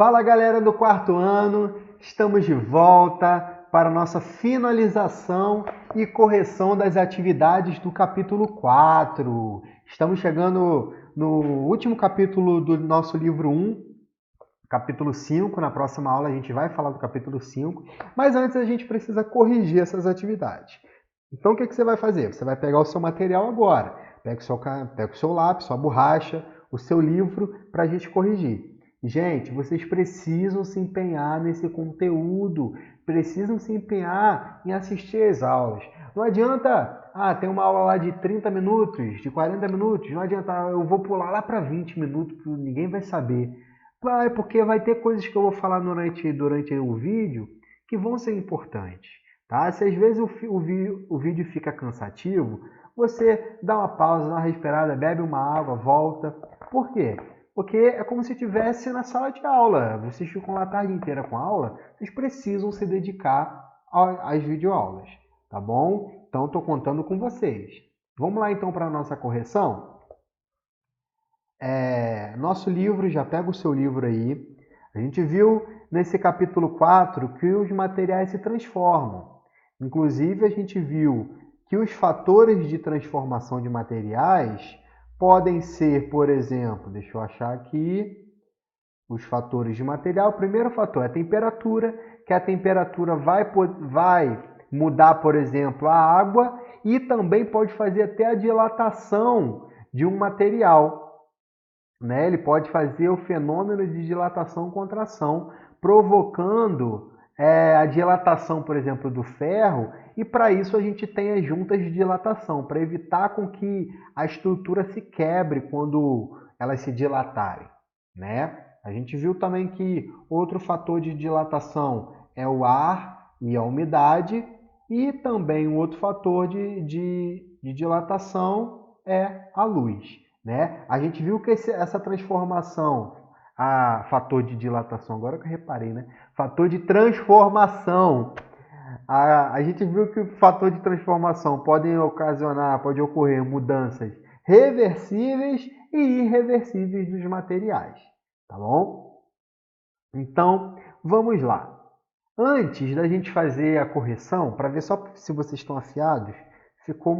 Fala galera do quarto ano, estamos de volta para a nossa finalização e correção das atividades do capítulo 4. Estamos chegando no último capítulo do nosso livro 1, capítulo 5. Na próxima aula a gente vai falar do capítulo 5, mas antes a gente precisa corrigir essas atividades. Então o que você vai fazer? Você vai pegar o seu material agora, pega o seu lápis, sua borracha, o seu livro para a gente corrigir. Gente, vocês precisam se empenhar nesse conteúdo, precisam se empenhar em assistir às aulas. Não adianta, tem uma aula lá de 30 minutos, de 40 minutos, não adianta, eu vou pular lá para 20 minutos, ninguém vai saber. Porque vai ter coisas que eu vou falar durante o vídeo que vão ser importantes. Tá? Se às vezes o vídeo fica cansativo, você dá uma pausa, dá uma respirada, bebe uma água, volta. Por quê? Porque é como se estivesse na sala de aula. Vocês ficam lá a tarde inteira com a aula, vocês precisam se dedicar às videoaulas, tá bom? Então, estou contando com vocês. Vamos lá, então, para a nossa correção? Nosso livro, já pega o seu livro aí. A gente viu nesse capítulo 4 que os materiais se transformam. Inclusive, a gente viu que os fatores de transformação de materiais podem ser, por exemplo, deixa eu achar aqui, os fatores de material. O primeiro fator é a temperatura, que a temperatura vai mudar, por exemplo, a água e também pode fazer até a dilatação de um material. Né? Ele pode fazer o fenômeno de dilatação-contração, provocando a dilatação, por exemplo, do ferro, e para isso a gente tem as juntas de dilatação, para evitar com que a estrutura se quebre quando elas se dilatarem. Né? A gente viu também que outro fator de dilatação é o ar e a umidade, e também um outro fator de dilatação é a luz. Né? A gente viu que essa transformação, fator de dilatação, agora que eu reparei, né? Fator de transformação. A gente viu que o fator de transformação pode ocorrer mudanças reversíveis e irreversíveis dos materiais, tá bom? Então, vamos lá. Antes da gente fazer a correção, para ver só se vocês estão afiados, ficou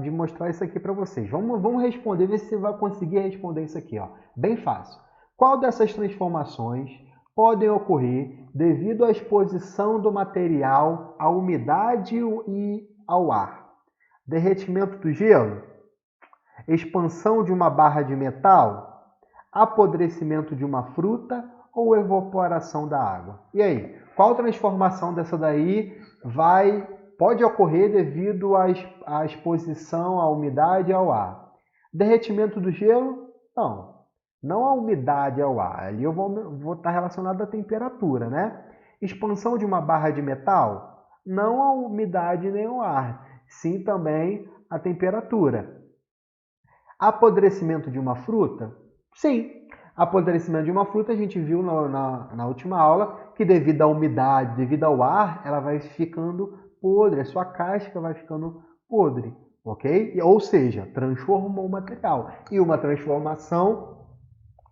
de mostrar isso aqui para vocês. Vamos responder, ver se você vai conseguir responder isso aqui. Ó. Bem fácil. Qual dessas transformações podem ocorrer devido à exposição do material à umidade e ao ar? Derretimento do gelo? Expansão de uma barra de metal? Apodrecimento de uma fruta ou evaporação da água? E aí, qual transformação dessa daí pode ocorrer devido à exposição à umidade e ao ar? Derretimento do gelo? Não a umidade e ao ar. Ali eu vou estar relacionado à temperatura, né? Expansão de uma barra de metal? Não a umidade nem ao ar, sim também a temperatura. Apodrecimento de uma fruta? Sim. Apodrecimento de uma fruta, a gente viu na última aula que devido à umidade, devido ao ar, ela vai ficando podre, a sua casca vai ficando podre, ok? Ou seja, transformou o material. E uma transformação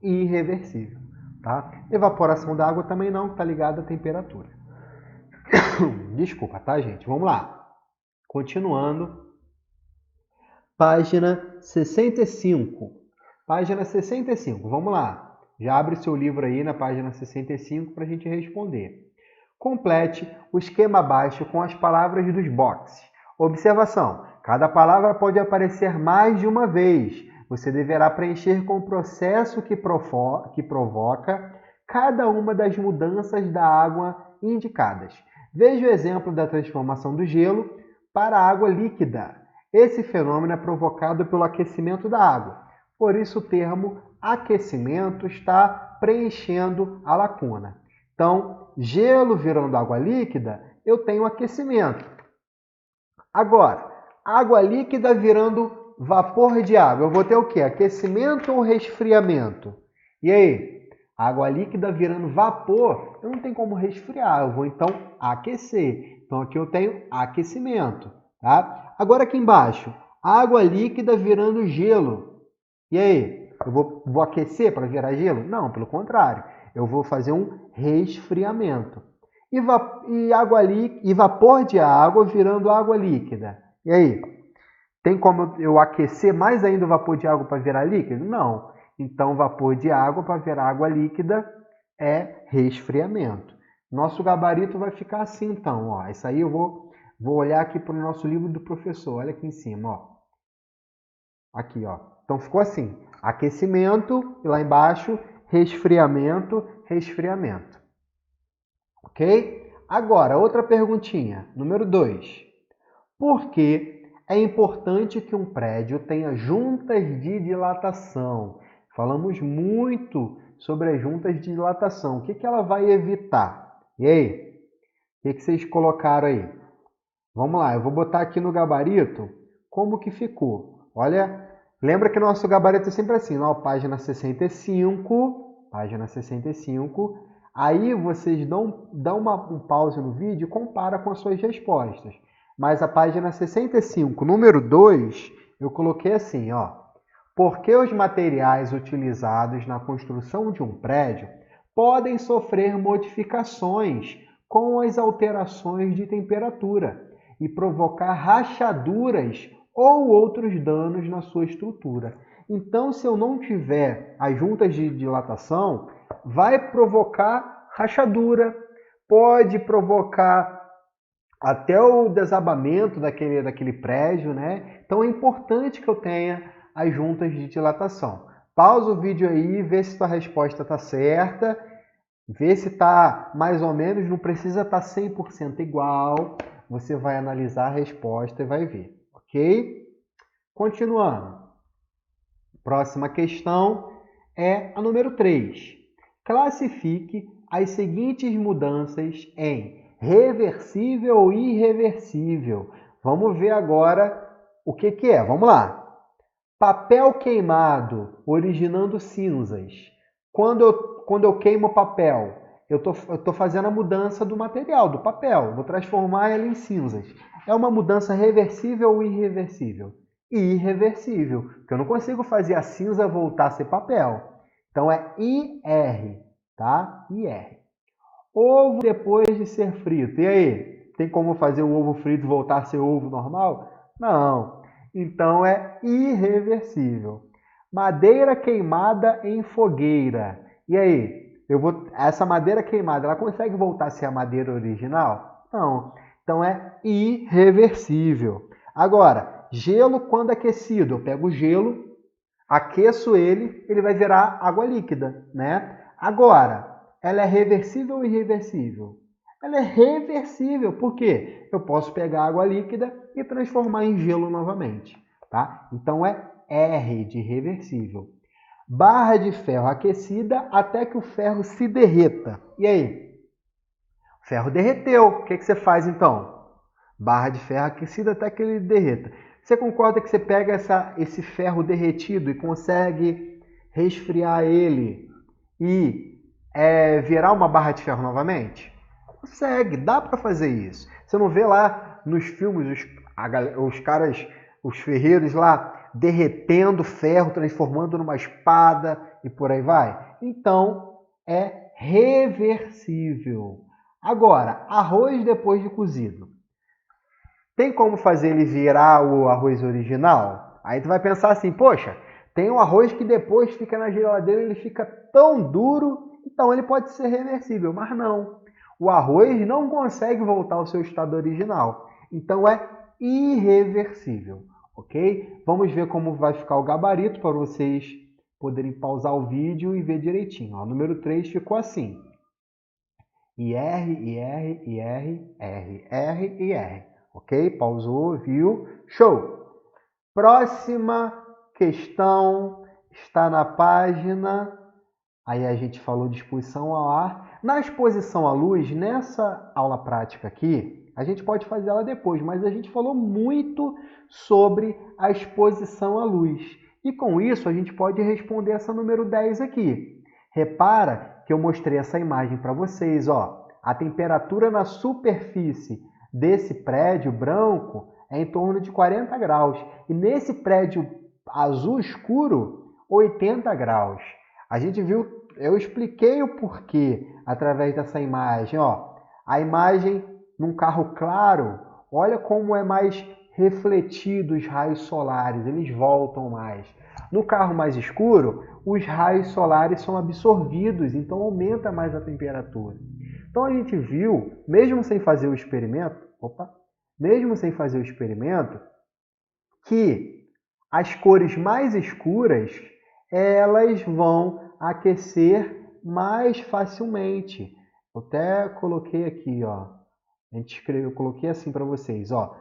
irreversível, tá? Evaporação da água também não, está ligada à temperatura. Desculpa, tá, gente? Vamos lá. Continuando. Página 65. Página 65, vamos lá. Já abre seu livro aí na página 65 para a gente responder. Complete o esquema abaixo com as palavras dos boxes. Observação: cada palavra pode aparecer mais de uma vez. Você deverá preencher com o processo que provoca cada uma das mudanças da água indicadas. Veja o exemplo da transformação do gelo para água líquida. Esse fenômeno é provocado pelo aquecimento da água. Por isso, o termo aquecimento está preenchendo a lacuna. Então, gelo virando água líquida, eu tenho aquecimento. Agora, água líquida virando vapor de água, eu vou ter o quê? Aquecimento ou resfriamento? E aí? Água líquida virando vapor, eu não tenho como resfriar, eu vou então aquecer. Então, aqui eu tenho aquecimento. Tá? Agora aqui embaixo, água líquida virando gelo. E aí? Eu vou aquecer para virar gelo? Não, pelo contrário. Eu vou fazer um resfriamento. E vapor de água virando água líquida. E aí? Tem como eu aquecer mais ainda o vapor de água para virar líquido? Não. Então, vapor de água para virar água líquida é resfriamento. Nosso gabarito vai ficar assim, então. Ó. Isso aí eu vou olhar aqui para o nosso livro do professor. Olha aqui em cima. Ó. Aqui, ó. Então, ficou assim. Aquecimento e lá embaixo, resfriamento, resfriamento. Ok? Agora, outra perguntinha. Número 2. Por que é importante que um prédio tenha juntas de dilatação? Falamos muito sobre as juntas de dilatação. O que ela vai evitar? E aí? O que vocês colocaram aí? Vamos lá, eu vou botar aqui no gabarito como que ficou. Olha, lembra que nosso gabarito é sempre assim, ó, página 65, página 65. Aí vocês dão um pause no vídeo e compara com as suas respostas. Mas a página 65, número 2, eu coloquei assim, ó. Por que os materiais utilizados na construção de um prédio podem sofrer modificações com as alterações de temperatura e provocar rachaduras ou outros danos na sua estrutura? Então, se eu não tiver as juntas de dilatação, vai provocar rachadura, pode provocar até o desabamento daquele prédio, né? Então é importante que eu tenha as juntas de dilatação. Pausa o vídeo aí, vê se sua resposta está certa, vê se está mais ou menos, não precisa estar 100% igual. Você vai analisar a resposta e vai ver, ok? Continuando. Próxima questão é a número 3. Classifique as seguintes mudanças em reversível ou irreversível. Vamos ver agora o que é. Vamos lá. Papel queimado, originando cinzas. Quando eu queimo papel, eu tô fazendo a mudança do material, do papel. Vou transformar ela em cinzas. É uma mudança reversível ou irreversível? Irreversível, porque eu não consigo fazer a cinza voltar a ser papel. Então é IR, tá? IR. Ovo depois de ser frito. E aí? Tem como fazer o ovo frito voltar a ser ovo normal? Não. Então é irreversível. Madeira queimada em fogueira. E aí? Essa madeira queimada, ela consegue voltar a ser a madeira original? Não. Então é irreversível. Agora, gelo quando aquecido. Eu pego o gelo, aqueço ele vai virar água líquida, né? Agora, ela é reversível ou irreversível? Ela é reversível, por quê? Eu posso pegar água líquida e transformar em gelo novamente, tá? Então é R de reversível. Barra de ferro aquecida até que o ferro se derreta. E aí? O ferro derreteu. O que você faz então? Barra de ferro aquecida até que ele derreta. Você concorda que você pega esse ferro derretido e consegue resfriar ele e virar uma barra de ferro novamente? Consegue, dá para fazer isso. Você não vê lá nos filmes os caras, os ferreiros lá derretendo ferro, transformando numa espada e por aí vai? Então é reversível. Agora, arroz depois de cozido. Tem como fazer ele virar o arroz original? Aí tu vai pensar assim, poxa, tem um arroz que depois fica na geladeira, ele fica tão duro, então ele pode ser reversível, mas não. O arroz não consegue voltar ao seu estado original, então é irreversível, ok? Vamos ver como vai ficar o gabarito para vocês poderem pausar o vídeo e ver direitinho. O número 3 ficou assim. IR, IR, IR, R, R e R. Ok? Pausou, viu? Show! Próxima questão está na página. Aí a gente falou de exposição ao ar. Na exposição à luz, nessa aula prática aqui, a gente pode fazer ela depois, mas a gente falou muito sobre a exposição à luz. E com isso a gente pode responder essa número 10 aqui. Repara que eu mostrei essa imagem para vocês, ó. A temperatura na superfície desse prédio branco é em torno de 40 graus. E nesse prédio azul escuro, 80 graus. A gente viu eu expliquei o porquê através dessa imagem. Ó, a imagem num carro claro, olha como é mais refletido os raios solares, eles voltam mais. No carro mais escuro, os raios solares são absorvidos, então aumenta mais a temperatura. Então a gente viu, mesmo sem fazer o experimento, que as cores mais escuras, elas vão aquecer mais facilmente. Eu até coloquei aqui, ó. Eu coloquei assim para vocês, ó.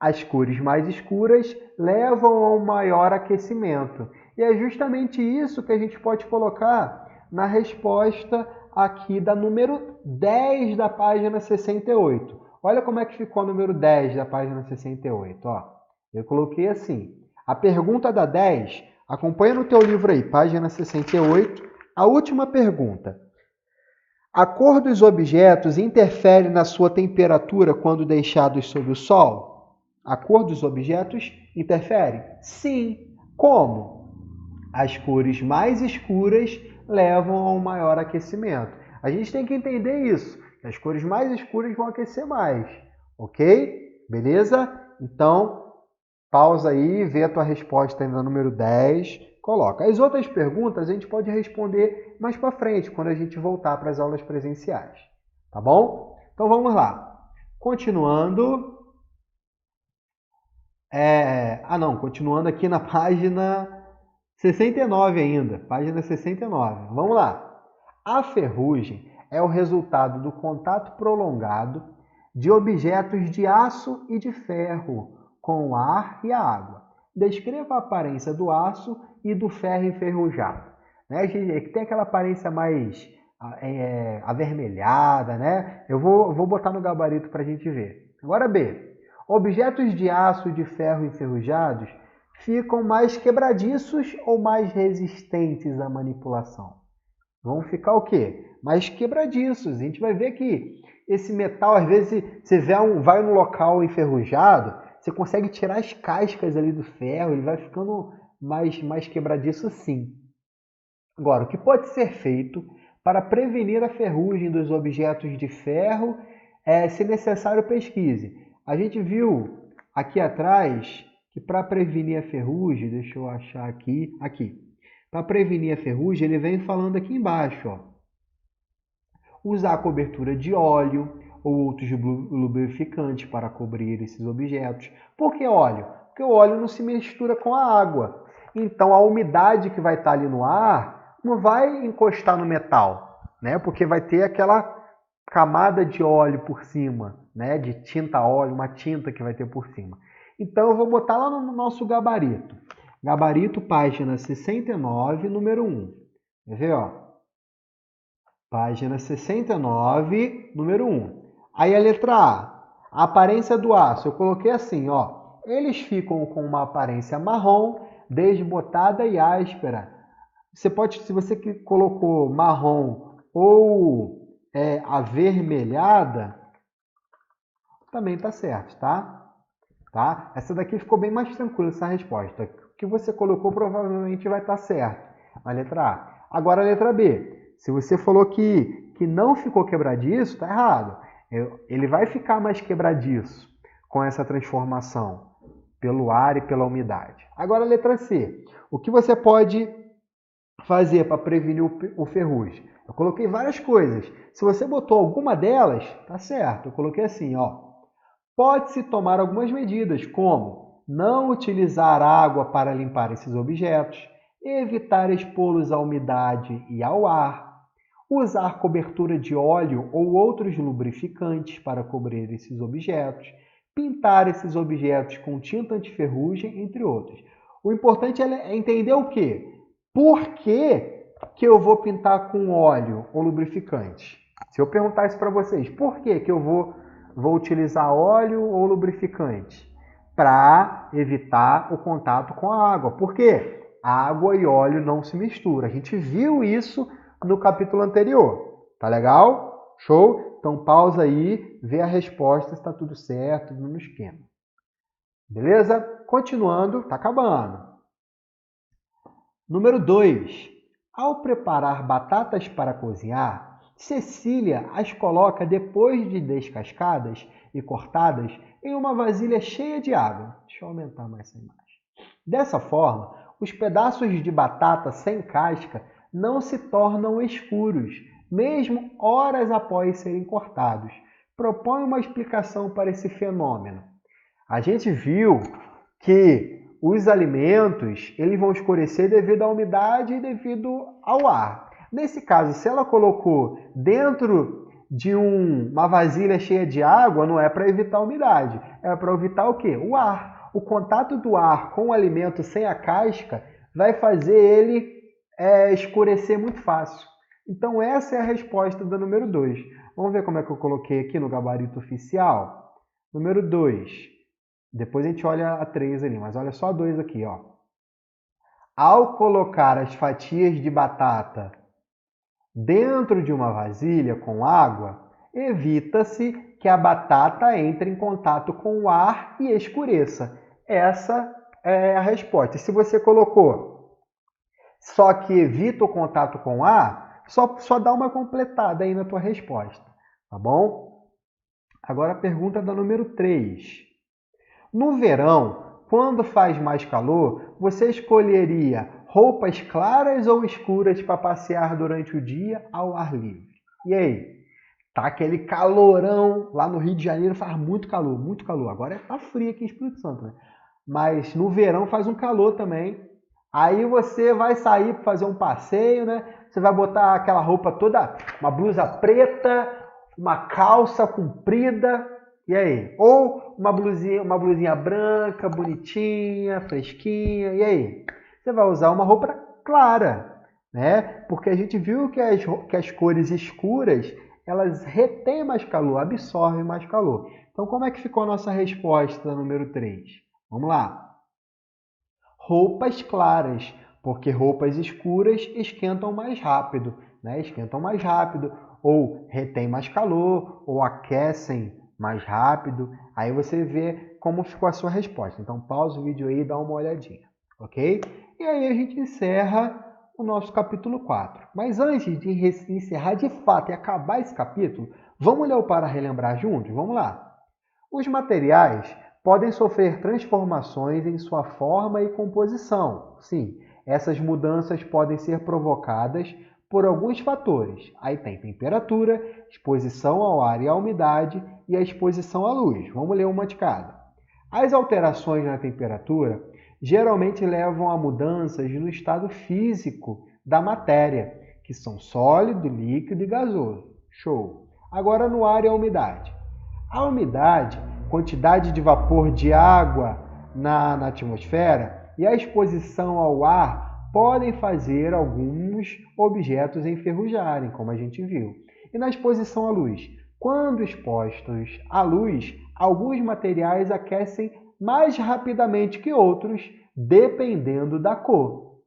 As cores mais escuras levam a um maior aquecimento. E é justamente isso que a gente pode colocar na resposta aqui da número 10 da página 68. Olha como é que ficou o número 10 da página 68. Ó. Eu coloquei assim. A pergunta da 10, acompanha no teu livro aí, página 68. A última pergunta. A cor dos objetos interfere na sua temperatura quando deixados sob o sol? A cor dos objetos interfere? Sim. Como? As cores mais escuras levam a um maior aquecimento. A gente tem que entender isso. As cores mais escuras vão aquecer mais. Ok? Beleza? Então, pausa aí, vê a tua resposta aí no número 10. Coloca. As outras perguntas a gente pode responder mais para frente, quando a gente voltar para as aulas presenciais. Tá bom? Então, vamos lá. Continuando. Continuando aqui na página 69 ainda, página 69. Vamos lá. A ferrugem é o resultado do contato prolongado de objetos de aço e de ferro com o ar e a água. Descreva a aparência do aço e do ferro enferrujado. Né? Que tem aquela aparência mais avermelhada, né? Eu vou botar no gabarito para a gente ver. Agora B. Objetos de aço e de ferro enferrujados ficam mais quebradiços ou mais resistentes à manipulação? Vão ficar o quê? Mais quebradiços. A gente vai ver que esse metal, às vezes, você vai num local enferrujado, você consegue tirar as cascas ali do ferro, ele vai ficando mais quebradiço sim. Agora, o que pode ser feito para prevenir a ferrugem dos objetos de ferro? Se necessário, pesquise. A gente viu aqui atrás que para prevenir a ferrugem, deixa eu achar aqui. Para prevenir a ferrugem, ele vem falando aqui embaixo, ó. Usar cobertura de óleo ou outros lubrificantes para cobrir esses objetos. Por que óleo? Porque o óleo não se mistura com a água. Então a umidade que vai estar ali no ar não vai encostar no metal, né? Porque vai ter aquela camada de óleo por cima, né? De tinta óleo, uma tinta que vai ter por cima. Então eu vou botar lá no nosso gabarito. Gabarito, página 69, número 1. Quer ver, ó? Página 69, número 1. Aí a letra A. A aparência do aço. Eu coloquei assim, ó. Eles ficam com uma aparência marrom, desbotada e áspera. Você pode, se você colocou marrom ou avermelhada, também está certo, tá? Essa daqui ficou bem mais tranquila, essa resposta. O que você colocou provavelmente vai estar certo. A letra A. Agora a letra B. Se você falou que não ficou quebradiço, está errado. Ele vai ficar mais quebradiço com essa transformação pelo ar e pela umidade. Agora a letra C. O que você pode fazer para prevenir o ferrugem? Eu coloquei várias coisas. Se você botou alguma delas, tá certo. Eu coloquei assim, ó. Pode-se tomar algumas medidas, como não utilizar água para limpar esses objetos, evitar expô-los à umidade e ao ar, usar cobertura de óleo ou outros lubrificantes para cobrir esses objetos, pintar esses objetos com tinta antiferrugem, entre outros. O importante é entender o quê? Por que eu vou pintar com óleo ou lubrificante? Se eu perguntar isso para vocês, por que eu vou utilizar óleo ou lubrificante? Para evitar o contato com a água. Por quê? Água e óleo não se misturam. A gente viu isso no capítulo anterior. Tá legal? Show? Então pausa aí, vê a resposta se está tudo certo, tudo no esquema. Beleza? Continuando, tá acabando. Número 2. Ao preparar batatas para cozinhar, Cecília as coloca depois de descascadas e cortadas em uma vasilha cheia de água. Deixa eu aumentar mais essa imagem. Dessa forma, os pedaços de batata sem casca não se tornam escuros, mesmo horas após serem cortados. Propõe uma explicação para esse fenômeno. A gente viu que os alimentos eles vão escurecer devido à umidade e devido ao ar. Nesse caso, se ela colocou dentro de uma vasilha cheia de água, não é para evitar a umidade, é para evitar o quê? O ar. O contato do ar com o alimento sem a casca vai fazer ele escurecer muito fácil. Então essa é a resposta da número 2. Vamos ver como é que eu coloquei aqui no gabarito oficial? Número 2. Depois a gente olha a 3 ali, mas olha só a 2 aqui, ó. Ao colocar as fatias de batata dentro de uma vasilha com água, evita-se que a batata entre em contato com o ar e escureça. Essa é a resposta. E se você colocou só que evita o contato com o ar, só dá uma completada aí na tua resposta, tá bom? Agora a pergunta da número 3. No verão, quando faz mais calor, você escolheria roupas claras ou escuras para passear durante o dia ao ar livre? E aí? Tá aquele calorão, lá no Rio de Janeiro faz muito calor, muito calor. Agora tá frio aqui em Espírito Santo, né? Mas no verão faz um calor também. Aí você vai sair para fazer um passeio, né? Você vai botar aquela roupa toda, uma blusa preta, uma calça comprida, e aí? Ou uma blusinha branca, bonitinha, fresquinha, e aí? Você vai usar uma roupa clara, né? Porque a gente viu que as cores escuras, elas retêm mais calor, absorvem mais calor. Então, como é que ficou a nossa resposta número 3? Vamos lá. Roupas claras, porque roupas escuras esquentam mais rápido, né? Esquentam mais rápido, ou retém mais calor, ou aquecem mais rápido. Aí você vê como ficou a sua resposta. Então pausa o vídeo aí e dá uma olhadinha, ok? E aí a gente encerra o nosso capítulo 4. Mas antes de encerrar de fato e acabar esse capítulo, vamos ler o para relembrar juntos? Vamos lá. Os materiais podem sofrer transformações em sua forma e composição. Sim, essas mudanças podem ser provocadas por alguns fatores. Aí tem temperatura, exposição ao ar e à umidade e a exposição à luz. Vamos ler uma de cada. As alterações na temperatura geralmente levam a mudanças no estado físico da matéria, que são sólido, líquido e gasoso. Show! Agora no ar e a umidade. A umidade, quantidade de vapor de água na atmosfera, e a exposição ao ar podem fazer alguns objetos enferrujarem, como a gente viu. E na exposição à luz? Quando expostos à luz, alguns materiais aquecem mais rapidamente que outros, dependendo da cor.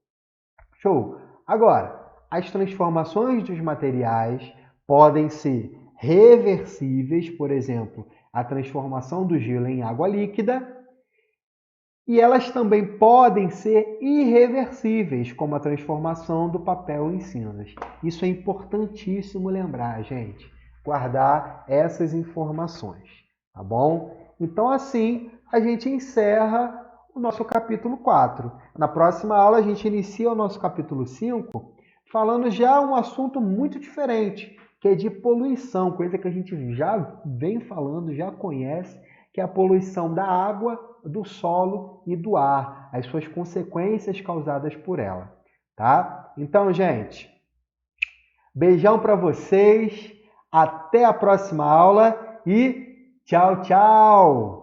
Show! Agora, as transformações dos materiais podem ser reversíveis, por exemplo, a transformação do gelo em água líquida, e elas também podem ser irreversíveis, como a transformação do papel em cinzas. Isso é importantíssimo lembrar, gente, guardar essas informações, tá bom? Então, assim, a gente encerra o nosso capítulo 4. Na próxima aula, a gente inicia o nosso capítulo 5, falando já um assunto muito diferente, que é de poluição, coisa que a gente já vem falando, já conhece, que é a poluição da água, do solo e do ar, as suas consequências causadas por ela, tá? Então, gente, beijão para vocês, até a próxima aula e tchau, tchau!